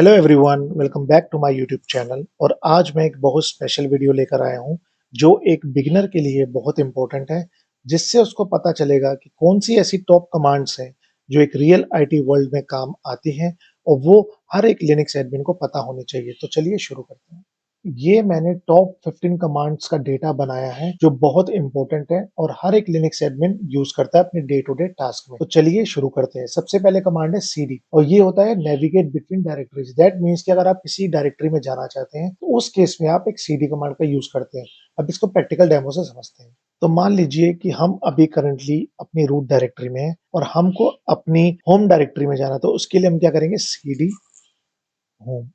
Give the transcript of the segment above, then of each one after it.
Hello everyone, welcome back to my YouTube channel. और आज मैं एक बहुत स्पेशल वीडियो लेकर आया हूं जो एक बिगिनर के लिए बहुत इंपॉर्टेंट है, जिससे उसको पता चलेगा कि कौन सी ऐसी टॉप कमांड्स हैं जो एक रियल आईटी वर्ल्ड में काम आती हैं और वो हर एक लिनक्स एडमिन को पता होनी चाहिए। तो चलिए शुरू करते हैं। ये मैंने टॉप 15 कमांड्स का डेटा बनाया है जो बहुत इंपॉर्टेंट है और हर एक लिनक्स एडमिन यूज करता है अपने डे टू डे टास्क में। तो चलिए शुरू करते हैं। सबसे पहले कमांड है सीडी और ये होता है navigate between directories. That means कि अगर आप किसी डायरेक्टरी में जाना चाहते हैं तो उस केस में आप एक सीडी कमांड का यूज करते हैं। अब इसको प्रैक्टिकल डेमो से समझते हैं। तो मान लीजिए कि हम अभी करंटली अपनी रूट डायरेक्टरी में हैं और हमको अपनी होम डायरेक्टरी में जाना, तो उसके लिए हम क्या करेंगे, सीडी होम।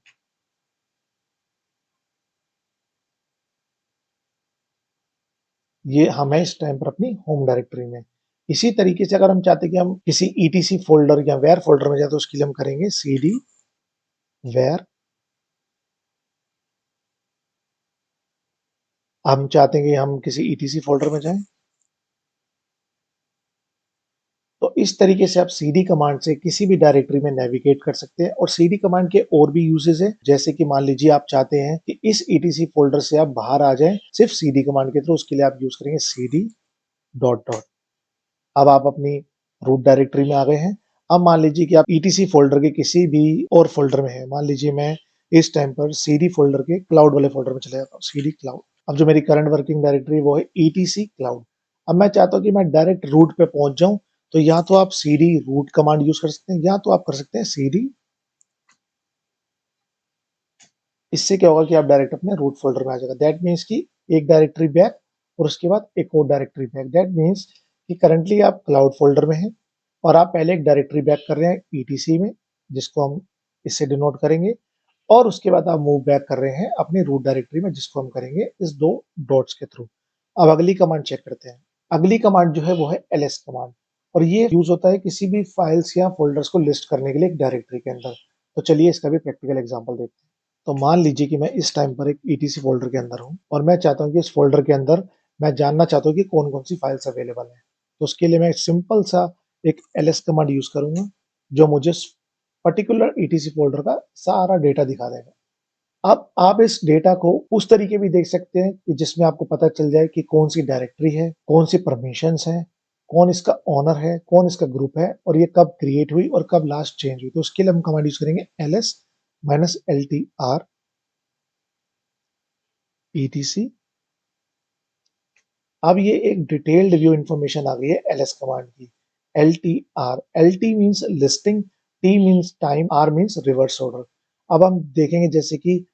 ये हम है इस टाइम पर अपनी होम डायरेक्टरी में। इसी तरीके से अगर हम चाहते हैं कि हम किसी ईटीसी फोल्डर या वेयर फोल्डर में जाए तो उसके लिए हम करेंगे सीडी वेयर। हम चाहते हैं कि हम किसी ईटीसी फोल्डर में जाएं, तो इस तरीके से आप सीडी कमांड से किसी भी डायरेक्टरी में नेविगेट कर सकते हैं। और सीडी कमांड के और भी यूजेस है, जैसे कि मान लीजिए आप चाहते हैं कि इस ईटीसी फोल्डर से आप बाहर आ जाएं सिर्फ सीडी कमांड के थ्रू, उसके लिए आप यूज करेंगे सीडी डॉट डॉट। अब आप अपनी रूट डायरेक्टरी में आ गए हैं। अब मान लीजिए कि आप ईटीसी फोल्डर के किसी भी और फोल्डर में है। मान लीजिए मैं इस टाइम पर सीडी फोल्डर के क्लाउड वाले फोल्डर में चले जाता हूँ, सीडी क्लाउड। अब जो मेरी करंट वर्किंग डायरेक्टरी वो है ईटीसी क्लाउड। अब मैं चाहता हूँ कि मैं डायरेक्ट रूट पे पहुंच जाऊं, तो या तो आप सीडी रूट कमांड यूज कर सकते हैं या तो आप कर सकते हैं सीडी। इससे क्या होगा कि आप डायरेक्ट अपने रूट फोल्डर में आ जाएगा। दैट मीन्स कि एक डायरेक्टरी बैक और उसके बाद एक और डायरेक्टरी बैक। दैट मीन्स कि करंटली आप क्लाउड फोल्डर में हैं और आप पहले एक डायरेक्टरी बैक कर रहे हैं ईटीसी में, जिसको हम इससे डिनोट करेंगे, और उसके बाद आप मूव बैक कर रहे हैं अपनी रूट डायरेक्टरी में, जिसको हम करेंगे इस दो डॉट्स के थ्रू। अब अगली कमांड चेक करते हैं। अगली कमांड जो है वो है एलएस कमांड, और ये यूज होता है किसी भी फाइल्स या फोल्डर्स को लिस्ट करने के लिए एक डायरेक्टरी के अंदर। तो चलिए इसका भी प्रैक्टिकल एग्जांपल देखते हैं। तो मान लीजिए कि मैं इस टाइम पर एक ईटीसी फोल्डर के अंदर हूं और मैं चाहता हूं कि इस फोल्डर के अंदर मैं जानना चाहता हूं कि कौन कौन सी फाइल्स अवेलेबल है। तो उसके लिए मैं सिंपल सा एक एलएस कमांड यूज करूंगा जो मुझे पर्टिकुलर ईटीसी फोल्डर का सारा डेटा दिखा देगा। अब आप इस डेटा को उस तरीके भी देख सकते हैं कि जिसमें आपको पता चल जाए कि कौन सी डायरेक्टरी है, कौन सी परमिशंस है, कौन इसका ओनर है, कौन इसका ग्रुप है, और ये कब क्रिएट हुई और कब लास्ट चेंज हुई। तो उसके लिए हम कमांड यूज करेंगे ls -ltr etc। अब ये एक डिटेल्ड व्यू इंफॉर्मेशन आ गई है एलएस कमांड की। L T R, L T means listing, T means time, R means reverse order. अब हम देखेंगे जैसे कि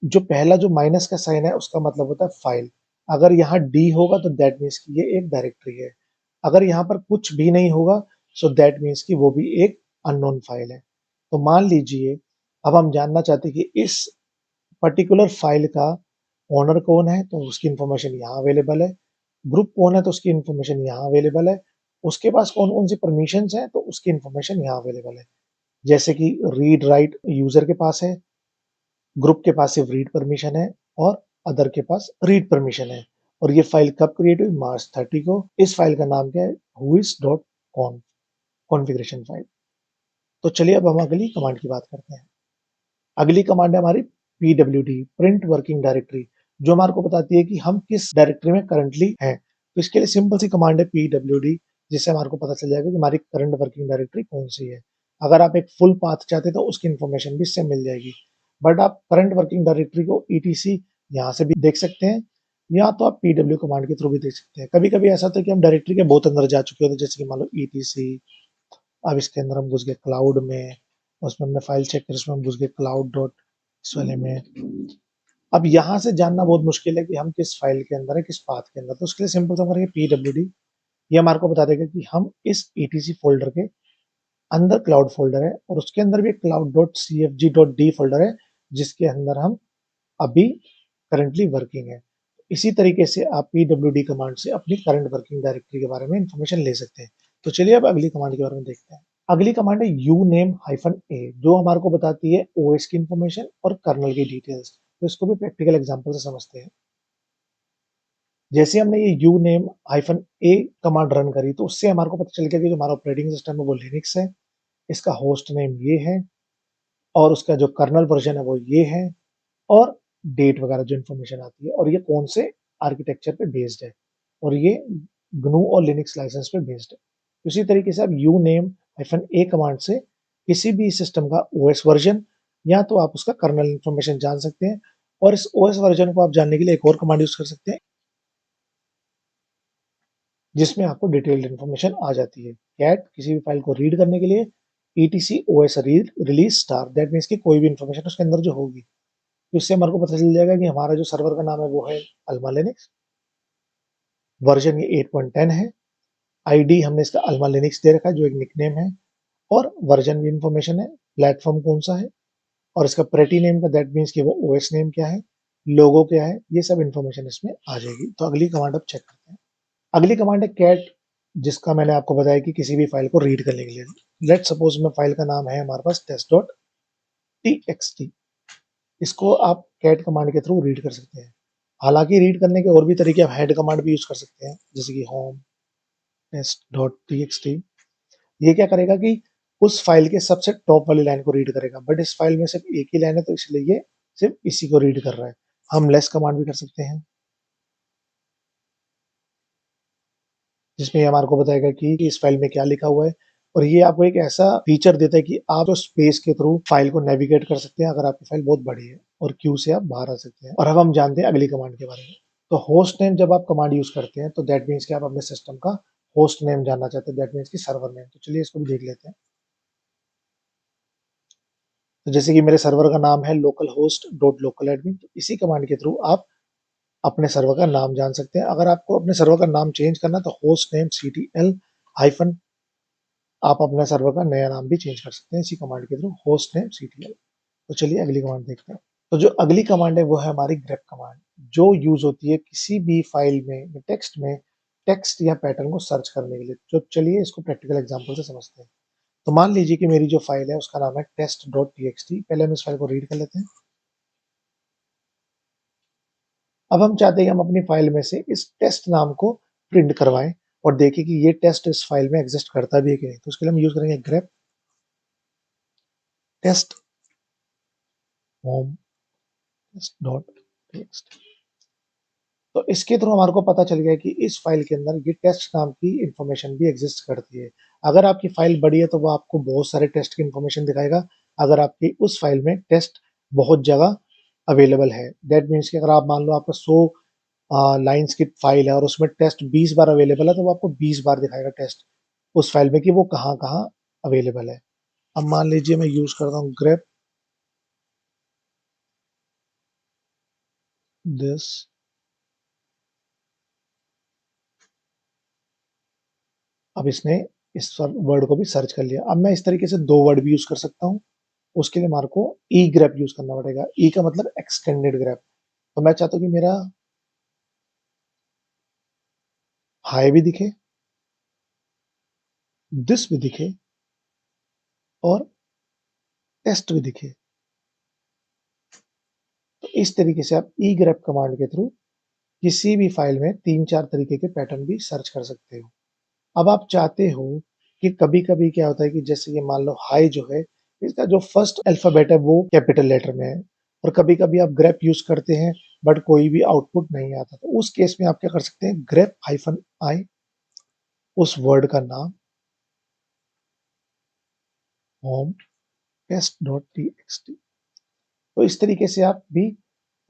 जो पहला जो माइनस का साइन है उसका मतलब होता है फाइल। अगर यहाँ डी होगा तो दैट मीन्स कि ये एक डायरेक्टरी है। अगर यहाँ पर कुछ भी नहीं होगा सो दैट मीन्स कि वो भी एक अननोन फाइल है। तो मान लीजिए अब हम जानना चाहते हैं कि इस पर्टिकुलर फाइल का ओनर कौन है, तो उसकी इंफॉर्मेशन यहाँ अवेलेबल है। ग्रुप कौन है तो उसकी इंफॉर्मेशन यहाँ अवेलेबल है। उसके पास कौन कौन सी परमिशंस हैं तो उसकी इंफॉर्मेशन यहाँ अवेलेबल है। जैसे कि रीड राइट यूजर के पास है, ग्रुप के पास सिर्फ रीड परमिशन है और अदर के पास रीड परमिशन है। और ये फाइल कब क्रिएट हुई, मार्च 30 को। इस फाइल का नाम क्या है, हुइस डॉट कॉन, कॉन्फ़िगरेशन फाइल। तो चलिए अब हम अगली कमांड की बात करते हैं। अगली कमांड है हमारी pwd, प्रिंट वर्किंग डायरेक्टरी, जो हमारे को बताती है कि हम किस डायरेक्टरी में करंटली हैं। तो इसके लिए सिंपल सी कमांड है pwd, जिससे हमारे को पता चल जाएगा कि हमारी करंट वर्किंग डायरेक्टरी कौन सी है। अगर आप एक फुल पाथ चाहते हैं तो उसकी इन्फॉर्मेशन भी इससे मिल जाएगी, बट आप करंट वर्किंग डायरेक्टरी को ईटीसी यहाँ से भी देख सकते हैं, या तो आप pw कमांड के थ्रू भी देख सकते हैं। कभी कभी ऐसा होता है कि हम डायरेक्टरी के बहुत अंदर जा चुके होते हैं, जैसे कि मान लो ईटीसी। अब इसके अंदर हम घुस गए क्लाउड में, उसमें हमने फाइल चेक करी, उसमें हम घुस गए क्लाउड डॉट इस वाले में। अब यहाँ से जानना बहुत मुश्किल है कि हम किस फाइल के अंदर है, किस पाथ के अंदर। तो उसके लिए सिंपल सा हम करेंगे pwd। ये हमारे को बता देगा कि हम इस etc फोल्डर के अंदर क्लाउड फोल्डर है और उसके अंदर भी cloud dot cfg dot D folder है, जिसके अंदर हम अभी करंटली वर्किंग है। इसी तरीके से आप pwd कमांड से अपनी करंट वर्किंग डायरेक्टरी के बारे में इंफॉर्मेशन ले सकते हैं। तो चलिए अब अगली कमांड के बारे में देखते हैं। अगली कमांड है uname-a, जो हमारे को बताती है ओएस की इंफॉर्मेशन और कर्नल की डिटेल्स। तो इसको भी प्रैक्टिकल एग्जांपल से समझते हैं। जैसे हमने ये uname-a कमांड रन करी तो उससे हमारे को पता चल गया कि जो हमारा ऑपरेटिंग सिस्टम है वो लिनक्स है, इसका होस्ट नेम ये है, और उसका जो कर्नल वर्जन है वो ये है, और डेट वगैरह जो इन्फॉर्मेशन आती है, और ये कौन से आर्किटेक्चर पे बेस्ड है, और ये GNU और लिनक्स लाइसेंस पे बेस्ड है। उसी तरीके से आप uname-a कमांड से किसी भी सिस्टम का ओएस वर्जन या तो आप उसका कर्नल इन्फॉर्मेशन जान सकते हैं, और इस ओएस वर्जन को आप जानने के लिए एक और कमांड यूज कर सकते हैं जिसमें आपको डिटेल्ड इन्फॉर्मेशन आ जाती है। कैट किसी भी फाइल को रीड करने के लिए etc os read release star, that means कि कोई भी इन्फॉर्मेशन उसके अंदर जो होगी, तो इससे हमारे को पता चल जाएगा कि हमारा जो सर्वर का नाम है वो है अल्मा लिनक्स, वर्जन ये 8.10 है, आईडी हमने इसका अल्मा लिनक्स दे रखा है जो एक निकनेम है, और वर्जन भी इन्फॉर्मेशन है, प्लेटफॉर्म कौन सा है, और इसका प्रेटी नेम का दैट मीन्स कि वो ओएस नेम क्या है, लोगो क्या है, ये सब इन्फॉर्मेशन इसमें आ जाएगी। तो अगली कमांड अब चेक करते हैं। अगली कमांड है कैट, जिसका मैंने आपको बताया कि किसी भी फाइल को रीड करने के लिए। लेट सपोज में फाइल का नाम है हमारे पास test.txt, इसको आप कैट कमांड के थ्रू रीड कर सकते हैं। हालांकि रीड करने के और भी तरीके, आप हेड कमांड भी यूज कर सकते हैं, जैसे कि होम test.txt। ये क्या करेगा कि उस फाइल के सबसे टॉप वाली लाइन को रीड करेगा, बट इस फाइल में सिर्फ एक ही लाइन है तो इसलिए ये सिर्फ इसी को रीड कर रहा है। हम लेस कमांड भी कर सकते हैं, जिसमें ये हमारे को बताएगा कि इस फाइल में क्या लिखा हुआ है, और ये आपको एक ऐसा फीचर देता है कि आप स्पेस के थ्रू फाइल को नेविगेट कर सकते हैं अगर आपकी फाइल बहुत बड़ी है, और क्यू से आप बाहर आ सकते हैं। और अब हम जानते हैं अगली कमांड के बारे में। तो होस्ट नेम जब आप कमांड यूज करते हैं तो दैट मीन्स कि आप अपने सिस्टम का होस्ट नेम जानना चाहते हैं, दैट मीन्स कि सर्वर नेम। तो चलिए इसको भी देख लेते हैं। तो जैसे कि मेरे सर्वर का नाम है local host dot local admin, तो इसी कमांड के थ्रू आप अपने सर्वर का नाम जान सकते हैं। अगर आपको अपने सर्वर का नाम चेंज करना है तो होस्ट नेम ctl हाइफन, आप अपने सर्वर का नया नाम भी चेंज कर सकते हैं इसी कमांड के थ्रू, होस्ट नेम ctl। तो चलिए अगली कमांड देखते हैं। तो जो अगली कमांड है वो है हमारी grep कमांड, जो यूज होती है किसी भी फाइल में टेक्स्ट में टेक्स्ट या पैटर्न को सर्च करने के लिए। तो चलिए इसको प्रैक्टिकल एग्जांपल से समझते हैं। तो मान लीजिए कि मेरी जो फाइल है उसका नाम है test.txt। पहले हम इस फाइल को रीड कर लेते हैं। अब हम चाहते हैं कि हम अपनी फाइल में से इस टेस्ट नाम को प्रिंट करवाएं और देखें कि ये टेस्ट इस फाइल में एग्जिस्ट करता भी है कि नहीं। तो उसके लिए हम यूज करेंगे grep टेस्ट होम test.txt। तो इसके थ्रू हमारे को पता चल गया कि इस फाइल के अंदर ये टेस्ट नाम की इंफॉर्मेशन भी एग्जिस्ट करती है। अगर आपकी फाइल बड़ी है तो वो आपको बहुत सारे टेस्ट की इंफॉर्मेशन दिखाएगा। अगर आपकी उस फाइल में टेस्ट बहुत जगह अवेलेबल है, दैट मीन्स कि अगर आप मान लो आपका 100 लाइन्स की फाइल है और उसमें टेस्ट 20 बार अवेलेबल है, तो वो आपको 20 बार दिखाएगा टेस्ट उस फाइल में कि वो कहाँ कहाँ अवेलेबल है। अब मान लीजिए मैं यूज करता हूँ grep दिस, अब इसने इस वर्ड को भी सर्च कर लिया। अब मैं इस तरीके से दो वर्ड भी यूज कर सकता हूँ। उसके लिए हमारे को ई ग्रेप यूज करना पड़ेगा। ई का मतलब एक्सटेंडेड ग्रेप। तो मैं चाहता हूँ कि मेरा हाई भी दिखे, दिस भी दिखे, और टेस्ट भी दिखे। तो इस तरीके से आप ई ग्रेप कमांड के थ्रू किसी भी फाइल में 3-4 तरीके के पैटर्न भी सर्च कर सकते हो। अब आप चाहते हो कि कभी-कभी क्या होता है कि जैसे ये मान लो हाई जो है, इसका जो फर्स्ट अल्फाबेट है वो कैपिटल लेटर में है, और कभी-कभी आप ग्रेप यूज करते हैं बट कोई भी आउटपुट नहीं आता। तो उस केस में आप क्या कर सकते हैं, ग्रेप हाइफन आई, उस वर्ड का नाम, होम test.txt। तो इस तरीके से आप भी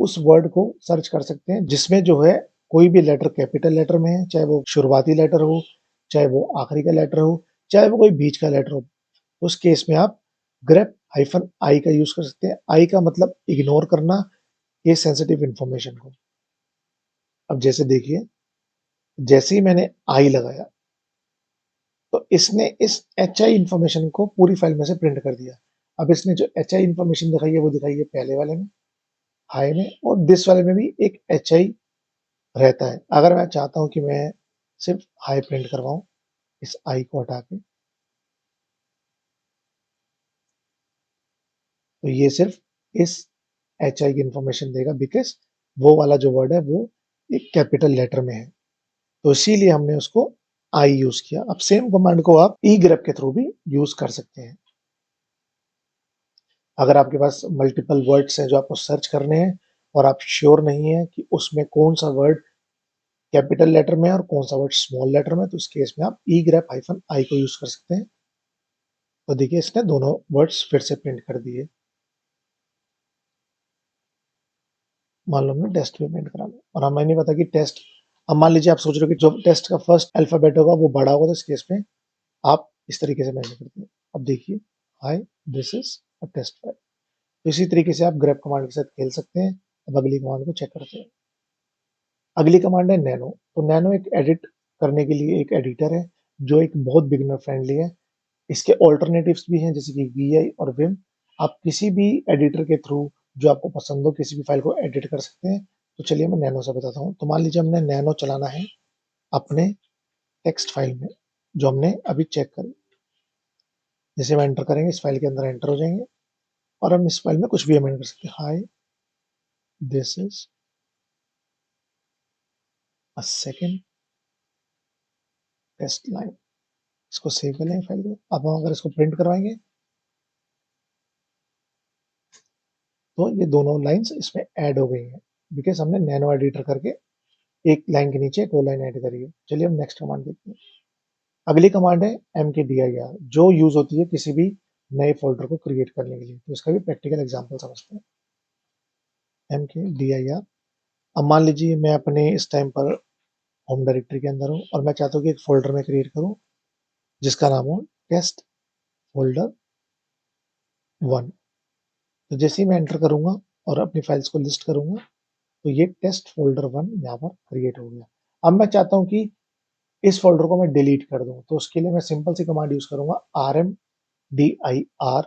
उस वर्ड को सर्च कर सकते हैं जिसमें जो है कोई भी लेटर कैपिटल लेटर में है, चाहे वो शुरुआती लेटर हो, चाहे वो आखिरी का लेटर हो, चाहे वो कोई बीच का लेटर हो। उस केस में आप ग्रेप हाइफन आई का यूज कर सकते हैं। आई का मतलब इग्नोर करना ये सेंसिटिव इंफॉर्मेशन को। अब जैसे देखिए, जैसे ही मैंने आई लगाया तो इसने इस एच आई इंफॉर्मेशन को पूरी फाइल में से प्रिंट कर दिया। अब इसने जो एच आई इंफॉर्मेशन दिखाई है वो दिखाई है पहले वाले में, हाई में, और दिस वाले में भी एक एच आई रहता है। अगर मैं चाहता हूं कि मैं सिर्फ हाई प्रिंट करवाऊं, इस आई को हटा के, तो ये सिर्फ इस एच आई की इंफॉर्मेशन देगा, बिकॉज वो वाला जो वर्ड है वो एक कैपिटल लेटर में है, तो इसीलिए हमने उसको आई यूज किया। अब सेम कमांड को आप ई ग्रेप के थ्रू भी यूज कर सकते हैं। अगर आपके पास मल्टीपल वर्ड्स हैं जो आपको सर्च करने हैं और आप श्योर नहीं है कि उसमें कौन सा वर्ड कैपिटल लेटर में है और कौन सा वर्ड स्मॉल लेटर में, तो इस केस में आप ई ग्रेप हाइफन आई को यूज कर सकते हैं। तो देखिए इसने दोनों वर्ड्स फिर से प्रिंट कर दिए। मान लो हमने टेस्ट भी प्रिंट करा लिया और हमें नहीं पता कि टेस्ट, अब मान लीजिए आप सोच रहे हो कि जो टेस्ट का फर्स्ट अल्फाबेट होगा वो बड़ा होगा, तो इस केस में आप इस तरीके से मेंशन करते हैं। अब देखिए, hi this is a test file. तो इसी तरीके से आप ग्रेप कमांड के साथ खेल सकते हैं। अब अगली कमांड को चेक करते हैं। अगली कमांड है नैनो। तो नैनो एक एडिट करने के लिए एक एडिटर है जो एक बहुत बिगिनर फ्रेंडली है। इसके ऑल्टरनेटिव्स भी हैं जैसे कि वी और विम। आप किसी भी एडिटर के थ्रू जो आपको पसंद हो किसी भी फाइल को एडिट कर सकते हैं। तो चलिए मैं नैनो से बताता हूँ। तो मान लीजिए हमने नैनो चलाना है अपने टेक्स्ट फाइल में जो हमने अभी चेक करी। जैसे हम एंटर करेंगे इस फाइल के अंदर एंटर हो जाएंगे और हम इस फाइल में कुछ भी अमेंड कर सकते हैं। Hi this is a second test line. इसको सेव कर लेंगे फाइल को। अब हम अगर इसको प्रिंट करवाएंगे तो ये दोनों लाइंस इसमें ऐड हो गई हैं बिकॉज हमने नैनो एडिटर करके एक लाइन के नीचे एक और लाइन ऐड करी है। चलिए हम नेक्स्ट कमांड देखते हैं। अगली कमांड है mkdir जो यूज होती है किसी भी नए फोल्डर को क्रिएट करने के लिए। तो इसका भी प्रैक्टिकल एग्जांपल समझते हैं। mkdir, अब मान लीजिए मैं अपने इस टाइम पर होम डायरेक्टरी के अंदर हूँ और मैं चाहता हूँ कि एक फोल्डर में क्रिएट करूँ जिसका नाम हो टेस्ट फोल्डर 1। तो जैसे ही मैं एंटर करूंगा और अपनी फाइल्स को लिस्ट करूंगा तो ये टेस्ट फोल्डर 1 यहाँ पर क्रिएट हो गया। अब मैं चाहता हूँ कि इस फोल्डर को मैं डिलीट कर दूं, तो उसके लिए मैं सिंपल सी कमांड यूज करूंगा rmdir।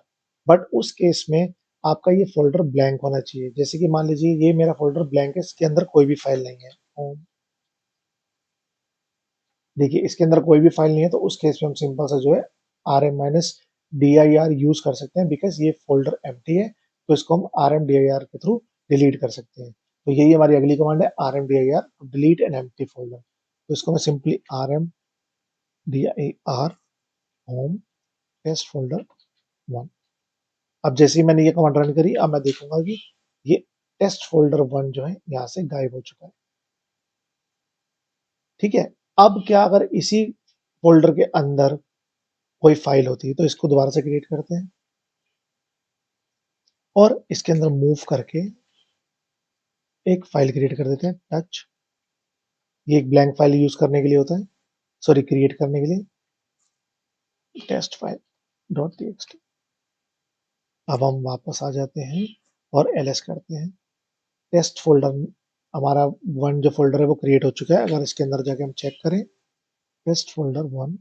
बट उस केस में आपका ये फोल्डर ब्लैंक होना चाहिए। जैसे कि मान लीजिए ये मेरा फोल्डर ब्लैंक है, इसके अंदर कोई भी फाइल नहीं है। देखिए इसके अंदर कोई भी फाइल नहीं है, तो उस केस में हम सिंपल सा जो है rm-dir यूज कर सकते हैं बिकॉज ये फोल्डर एम्प्टी है। तो इसको हम rmdir के थ्रू डिलीट कर सकते हैं। तो यही हमारी अगली कमांड है rmdir to delete an empty folder. तो इसको मैं simply rmdir home test folder 1। अब जैसे ही मैंने ये कमांड रन करी, अब मैं देखूंगा कि ये टेस्ट फोल्डर 1 जो है यहाँ से गायब हो चुका है। ठीक है। अब क्या अगर इसी फोल्डर के अंदर कोई फाइल होती है, तो इसको दोबारा से क्रिएट करते हैं और इसके अंदर मूव करके एक फाइल क्रिएट कर देते हैं टच। ये एक ब्लैंक फाइल यूज करने के लिए होता है, सॉरी क्रिएट करने के लिए, टेस्ट फाइल डॉट टीएक्सटी। अब हम वापस आ जाते हैं और एलएस करते हैं। टेस्ट फोल्डर हमारा 1 जो फोल्डर है वो क्रिएट हो चुका है। अगर इसके अंदर जाके हम चेक करें टेस्ट फोल्डर 1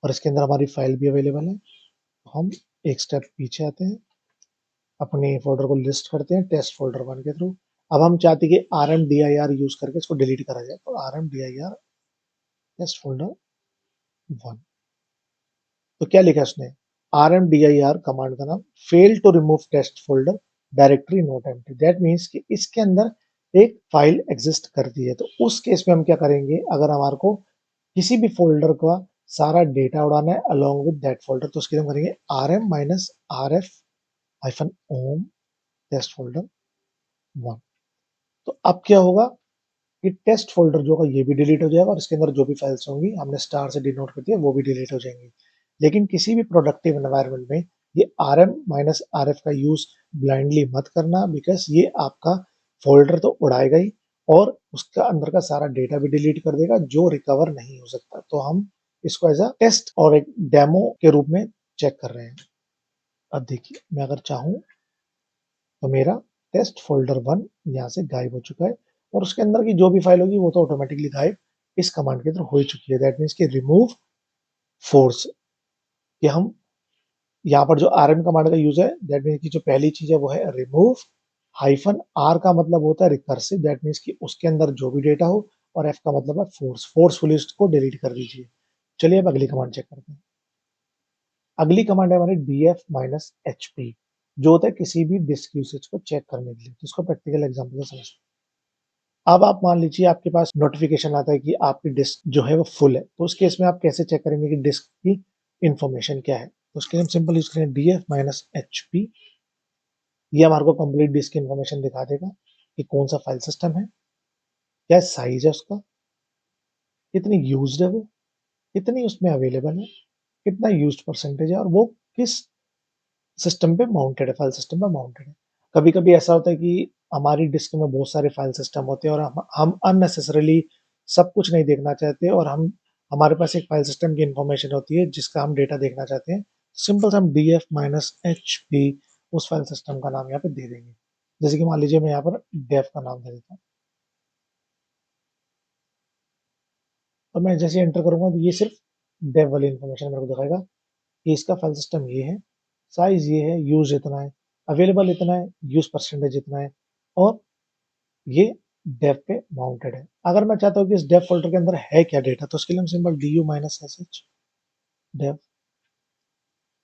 और इसके अंदर हमारी फाइल भी अवेलेबल है, तो हम एक स्टेप पीछे आते हैं, अपने फोल्डर को लिस्ट करते हैं टेस्ट फोल्डर 1 के थ्रू। अब हम चाहते हैं कि rmdir यूज करके इसको डिलीट करा जाए, तो rmdir टेस्ट फोल्डर 1। तो क्या लिखा उसने, rmdir कमांड का नाम fail to remove test folder directory not empty. That means कि इसके अंदर एक फाइल एग्जिस्ट करती है। तो उस केस में हम क्या करेंगे, अगर हमारे को किसी भी फोल्डर का सारा डेटा उड़ाना है अलोंग विद दैट फोल्डर, तो उसके लिए हम करेंगे rm-rf-om टेस्ट फोल्डर 1। तो अब क्या होगा कि टेस्ट फोल्डर जो होगा ये भी डिलीट हो जाएगा और इसके अंदर जो भी फाइल्स होंगी हमने स्टार से डिनोट कर दिया वो भी डिलीट हो जाएंगी। लेकिन किसी भी प्रोडक्टिव एनवायरनमेंट में ये rm-rf का यूज ब्लाइंडली मत करना बिकॉज ये आपका फोल्डर तो उड़ाएगा ही और उसका अंदर का सारा डेटा भी डिलीट कर देगा जो रिकवर नहीं हो सकता। तो हम इसको एज अ टेस्ट और एक डेमो के रूप में चेक कर रहे हैं। अब देखिए मैं अगर चाहूँ तो मेरा टेस्ट फोल्डर 1 यहाँ से गायब हो चुका है और उसके अंदर की जो भी फाइल होगी वो तो ऑटोमेटिकली गायब इस कमांड के थ्रू हो ही चुकी है। दैट मीन्स कि रिमूव फोर्स, कि हम यहाँ पर जो आरएम कमांड का यूज है, दैट मीन्स की जो पहली चीज है वो है रिमूव। हाइफन आर का मतलब होता है रिकर्सिव, दैट मीन्स कि उसके अंदर जो भी डेटा हो, और एफ का मतलब है फोर्स, फोर्सफुली उसको डिलीट कर दीजिए। चलिए अब अगली कमांड चेक करते हैं। अगली कमांड है हमारी df-hp जो होता है किसी भी डिस्क यूसेज को चेक करने के लिए। तो इसको प्रैक्टिकल एग्जांपल से समझते हैं। अब आप मान लीजिए आपके पास नोटिफिकेशन आता है कि आपकी डिस्क जो है वो फुल है, तो उस केस में आप कैसे चेक करेंगे कि डिस्क की इंफॉर्मेशन क्या है। तो उसके लिए हम सिंपल यूज करें df-hp ये हमारे को कंप्लीट डिस्क की इन्फॉर्मेशन दिखा देगा कि कौन सा फाइल सिस्टम है, क्या साइज है उसका, कितनी यूज्ड है वो, कितनी उसमें अवेलेबल है, कितना यूज्ड परसेंटेज है और वो किस सिस्टम पे माउंटेड है, फाइल सिस्टम पे माउंटेड है। कभी-कभी ऐसा होता है कि हमारी डिस्क में बहुत सारे फाइल सिस्टम होते हैं और हम अननेसेसरीली सब कुछ नहीं देखना चाहते और हम हमारे पास एक फाइल सिस्टम की इन्फॉर्मेशन होती है जिसका हम डेटा देखना चाहते हैं। सिंपल सा हम df माइनस एच पी उस फाइल सिस्टम का नाम यहाँ पे दे देंगे। जैसे कि मान लीजिए मैं यहाँ पर डेफ का नाम दे देता हूँ। तो मैं जैसे एंटर करूंगा तो ये सिर्फ डेव वाली इन्फॉर्मेशन मेरे को दिखाएगा कि इसका फाइल सिस्टम ये है, साइज ये है, यूज इतना है, अवेलेबल इतना है, यूज परसेंटेज इतना है और ये डेव पे माउंटेड है। अगर मैं चाहता हूँ कि इस डेव फोल्डर के अंदर है क्या डेटा तो उसके लिए हम simple du minus S H dev,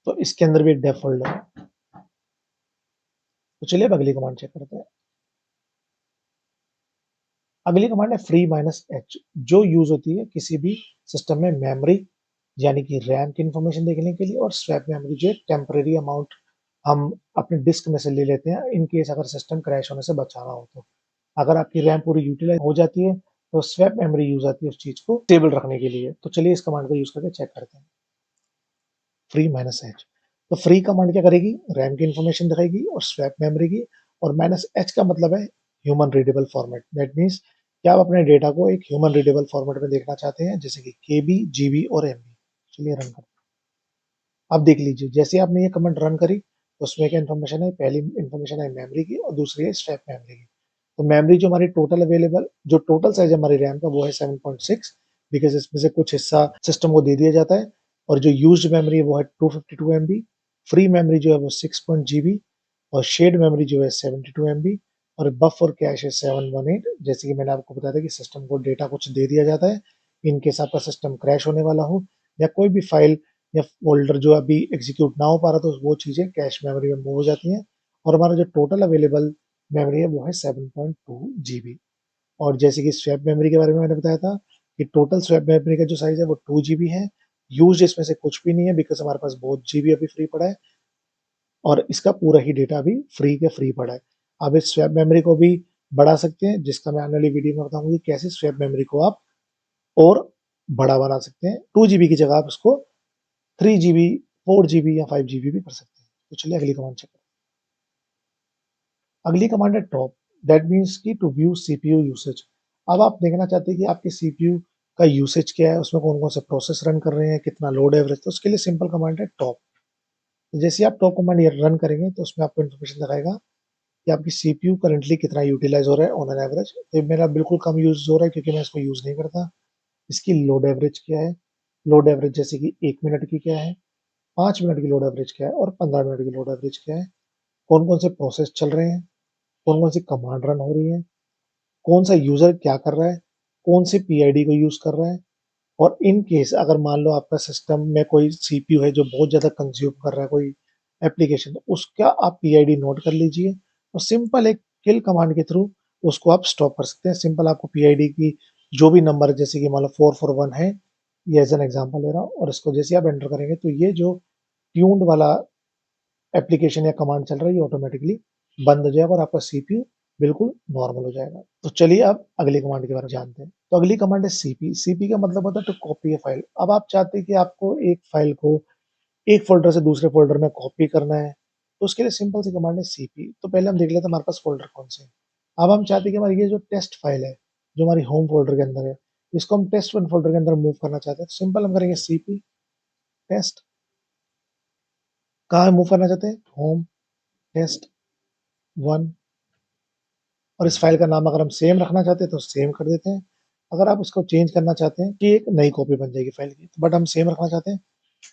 तो इसके अंदर भी एक डेव फोल्डर है। तो चलिए अब अगली कमांड चेक करते हैं। अगली कमांड है फ्री माइनस एच, जो यूज होती है किसी भी सिस्टम में मेमोरी यानी कि रैम की इंफॉर्मेशन देखने के लिए और स्वैप मेमोरी जो है टेम्परेरी अमाउंट हम अपने डिस्क में से ले लेते हैं इन केस अगर सिस्टम क्रैश होने से बचाना हो तो। अगर आपकी रैम पूरी यूटिलाइज हो जाती है तो स्वैप मेमोरी यूज आती है उस चीज को स्टेबल रखने के लिए। तो चलिए इस कमांड को यूज करके चेक करते हैं। फ्री माइनस एच, तो फ्री कमांड क्या करेगी, रैम की इंफॉर्मेशन दिखाएगी और स्वैप मेमोरी की। और माइनस एच का मतलब है human readable format, that means कि आप अपने डेटा को एक ह्यूमन रीडेबल फॉर्मेट में देखना चाहते हैं जैसे कि केबी, जीबी और एमबी। चलिए रन करते हैं। अब देख लीजिए जैसे आपने ये कमांड रन करी तो उसमें क्या इन्फॉर्मेशन है, पहली इन्फॉर्मेशन है मेमोरी की और दूसरी है स्वैप मेमोरी की। तो मेमोरी जो हमारी टोटल अवेलेबल, जो टोटल साइज हमारी रैम का वो है 7.6, बिकॉज इसमें से कुछ हिस्सा सिस्टम को दे दिया जाता है। और जो यूज्ड मेमोरी है वो है 252 MB, फ्री मेमोरी जो है वो 6 GB और शेयर्ड मेमोरी जो है 72 MB और बफर कैश है 718। जैसे कि मैंने आपको बताया था कि सिस्टम को डेटा कुछ दे दिया जाता है इन केस आपका सिस्टम क्रैश होने वाला हो या कोई भी फाइल या फोल्डर जो अभी एग्जीक्यूट ना हो पा रहा तो वो चीज़ें कैश मेमोरी में मूव हो जाती हैं। और हमारा जो टोटल अवेलेबल मेमोरी है वो है 7.2 GB। और जैसे कि स्वैप मेमोरी के बारे में मैंने बताया था कि टोटल स्वैप मेमोरी का जो साइज है वो 2 GB है। यूज इसमें से कुछ भी नहीं है बिकॉज हमारे पास बहुत जीबी अभी फ्री पड़ा है और इसका पूरा ही डेटा भी फ्री के फ्री पड़ा है। अब इस स्वैप मेमोरी को भी बढ़ा सकते हैं जिसका मैं आने वाली वीडियो में बताऊंगी कैसे स्वैप मेमोरी को आप और बड़ा बना सकते हैं। 2 GB की जगह आप उसको 3 GB, 4 GB या 5 GB भी कर सकते हैं। तो चलिए अगली कमांड चेक करते हैं। अगली कमांड है टॉप, दैट मीन्स की टू व्यू सीपीयू यूसेज। अब आप देखना चाहते हैं कि आपके सीपीयू का यूसेज क्या है, उसमें कौन कौन से प्रोसेस रन कर रहे हैं, कितना लोड एवरेज। तो उसके लिए सिंपल कमांड है टॉप। तो जैसे ही आप टॉप कमांड रन करेंगे तो उसमें आपको इन्फॉर्मेशन दिखाएगा कि आपकी सीपीयू करंटली कितना यूटिलाइज हो रहा है ऑन एन एवरेज। तो मेरा बिल्कुल कम यूज हो रहा है क्योंकि मैं इसको यूज नहीं करता। इसकी लोड एवरेज क्या है, लोड एवरेज जैसे कि 1 मिनट की क्या है, 5 मिनट की लोड एवरेज क्या है और 15 मिनट की लोड एवरेज क्या है, कौन कौन से प्रोसेस चल रहे हैं, कौन कौन सी कमांड रन हो रही है, कौन सा यूजर क्या कर रहा है, कौन से पीआईडी को यूज कर रहा है। और इन केस अगर मान लो आपका सिस्टम में कोई सीपीयू है जो बहुत ज्यादा कंज्यूम कर रहा है कोई एप्लीकेशन, तो उसका आप पीआईडी नोट कर लीजिए और सिंपल एक किल कमांड के थ्रू उसको आप स्टॉप कर सकते हैं। सिंपल आपको पीआईडी की जो भी नंबर जैसे कि मान लो 441 है, ये एज एन एग्जांपल ले रहा हूँ और इसको जैसे आप एंटर करेंगे तो ये जो ट्यून्ड वाला एप्लीकेशन या कमांड चल रहा है ये ऑटोमेटिकली बंद हो जाएगा और आपका सीपीयू बिल्कुल नॉर्मल हो जाएगा। तो चलिए अब अगली कमांड के बारे में जानते हैं। तो अगली कमांड है सीपी। सीपी का मतलब होता है टू कॉपी ए फाइल। अब आप चाहते हैं कि आपको एक फाइल को एक फोल्डर से दूसरे फोल्डर में कॉपी करना है तो उसके लिए सिंपल सी कमांड है सीपी। तो पहले हम देख लेते हैं हमारे पास फोल्डर कौन से हैं। अब हम चाहते हैं कि हमारी ये जो टेस्ट फाइल है जो हमारी होम फोल्डर के अंदर है इसको हम टेस्ट वन फोल्डर के अंदर मूव करना चाहते हैं। तो सिंपल हम करेंगे सीपी टेस्ट, कहाँ मूव करना चाहते हैं, होम टेस्ट वन। और इस फाइल का नाम अगर हम सेम रखना चाहते हैं तो सेम कर देते हैं। अगर आप उसको चेंज करना चाहते हैं कि एक नई कॉपी बन जाएगी फाइल की, बट हम सेम रखना चाहते हैं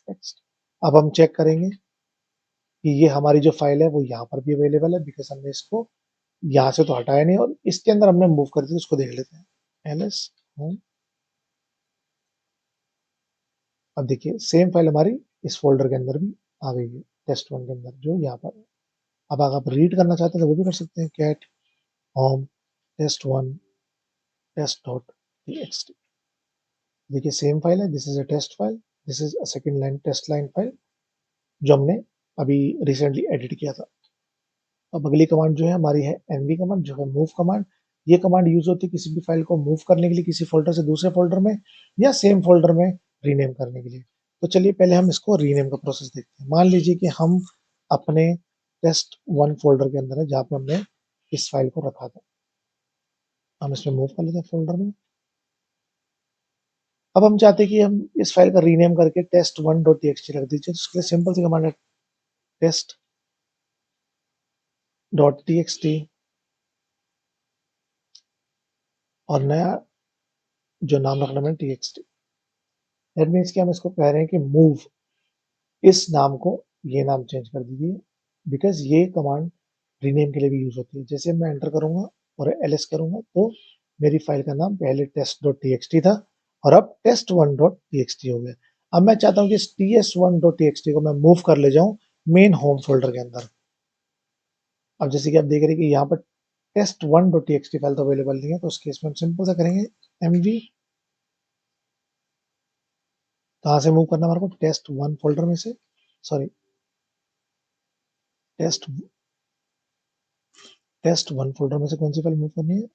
टेक्स्ट। अब हम चेक करेंगे कि ये हमारी जो फाइल है वो यहाँ पर भी अवेलेबल है बिकॉज हमने इसको यहाँ से तो हटाया नहीं और इसके अंदर हमने मूव कर दिया। उसको देख लेते हैं एलएस होम। अब देखिए सेम फाइल हमारी इस फोल्डर के अंदर भी आ गई है टेस्ट वन के अंदर जो यहाँ पर है। अब अगर आप रीड करना चाहते हैं तो वो भी कर सकते हैं, cat home test one test dot TXT. देखिए सेम फाइल है, this is a test file, this is a second line test line file जो हमने अभी रिसेंटली एडिट किया था। अब अगली कमांड जो है हमारी है एनवी कमांड, जो है मूव कमांड। ये कमांड यूज होती है किसी भी फाइल को मूव करने के लिए, किसी फोल्डर से दूसरे फोल्डर में या सेम फोल्डर में रीनेम करने के लिए। तो चलिए पहले हम इसको रीनेम का प्रोसेस देखते हैं। मान लीजिए कि हम अपने टेस्ट वन फोल्डर के अंदर है जहाँ पे हमने इस फाइल को रखा था। हम इसमें मूव कर लेते हैं फोल्डर में। अब हम चाहते हैं कि हम इस फाइल का रीनेम करके टेस्ट वन डॉट टी रख दीजिए। तो उसके लिए सिंपल सी कमांड है टेस्ट डॉट टी और नया जो नाम रखना है T x T. That means कि हम इसको कह रहे हैं कि मूव इस नाम को ये नाम चेंज कर दीजिए, बिकॉज ये कमांड रीनेम के लिए भी यूज होती है। जैसे मैं एंटर करूंगा और एलएस करूंगा तो मेरी फाइल का नाम पहले टेस्ट डॉट टी था और अब टेस्ट वन डॉट टी हो गया। अब मैं चाहता हूँ कि इस T S one dot T को मैं मूव कर ले जाऊं मेन होम फोल्डर के अंदर। अब जैसे कि आप देख रहे हैं कि यहाँ पर test one dot T file तो अवेलेबल नहीं है, तो उस केस में हम सिंपल सा करेंगे एमवी, कहाँ से मूव करना हमारे को, टेस्ट वन फोल्डर में से, sorry test test one folder में से कौन सी फाइल मूव करनी है,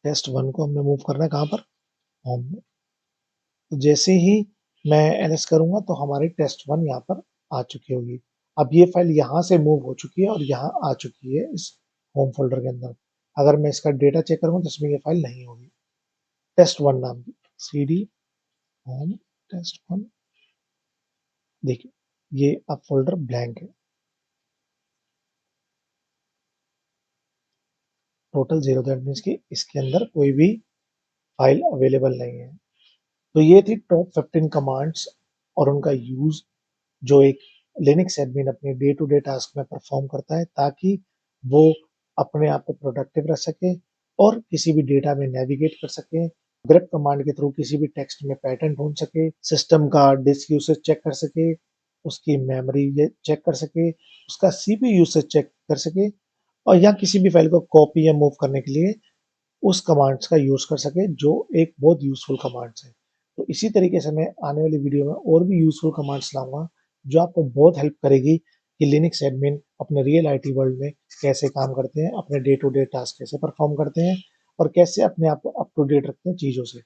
टेस्ट वन को हमने मूव करना है कहाँ पर, होम में। तो जैसे ही मैं एलएस करूंगा तो हमारी टेस्ट वन यहाँ पर आ चुकी होगी। अब ये फाइल यहाँ से मूव हो चुकी है और यहाँ आ चुकी है इस होम फोल्डर के अंदर। अगर मैं इसका डेटा चेक करूंगा तो इसमें ये फाइल नहीं होगी टेस्ट वन नाम की, C D home test one. देखिए ये अब फोल्डर ब्लैंक है, टोटल जीरो। दैट मीन्स कि इसके अंदर कोई भी फाइल अवेलेबल नहीं है। तो ये थी टॉप 15 कमांड्स और उनका यूज जो एक लिनक्स एडमिन अपने डे टू डे टास्क में परफॉर्म करता है ताकि वो अपने आप को प्रोडक्टिव रख सके और किसी भी डेटा में नेविगेट कर सके, ग्रेप कमांड के थ्रू किसी भी टेक्स्ट में पैटर्न ढूंढ सके, सिस्टम का डिस्क यूसेज चेक कर सके, उसकी मेमोरी चेक कर सके, उसका सीपीयू यूसेज चेक कर सके और या किसी भी फाइल को कॉपी या मूव करने के लिए उस कमांड्स का यूज कर सके, जो एक बहुत यूजफुल कमांड्स है। तो इसी तरीके से मैं आने वाली वीडियो में और भी यूजफुल कमांड्स लाऊंगा जो आपको बहुत हेल्प करेगी कि लिनक्स एडमिन अपने रियल आईटी वर्ल्ड में कैसे काम करते हैं, अपने डे टू डे टास्क कैसे परफॉर्म करते हैं और कैसे अपने आप को अप टू डेट रखते हैं चीज़ों से।